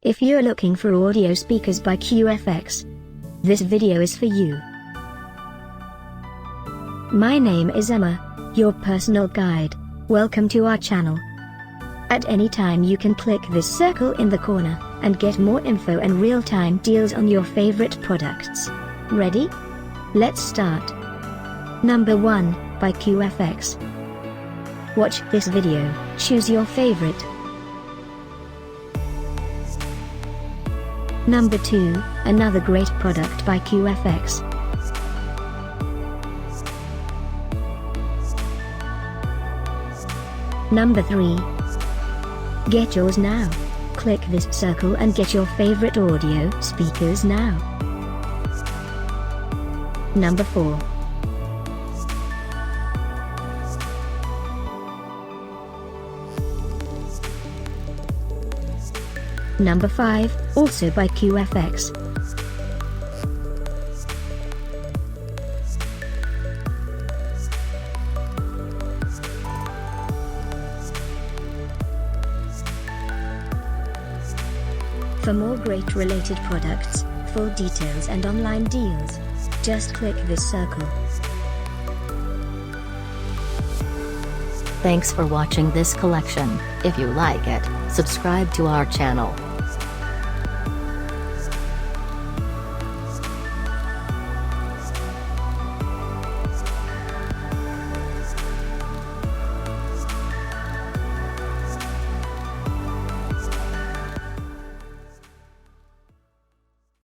If you're looking for audio speakers by QFX, this video is for you. My name is Emma, your personal guide. Welcome to our channel. At any time you can click this circle in the corner, and get more info and real-time deals on your favorite products. Ready? Let's start. Number 1, by QFX. Watch this video, choose your favorite. Number 2, another great product by QFX. Number 3. Get yours now. Click this circle and get your favorite audio speakers now. Number 4. Number 5, also by QFX. For more great related products, full details and online deals, just click this circle. Thanks for watching this collection. If you like it, subscribe to our channel.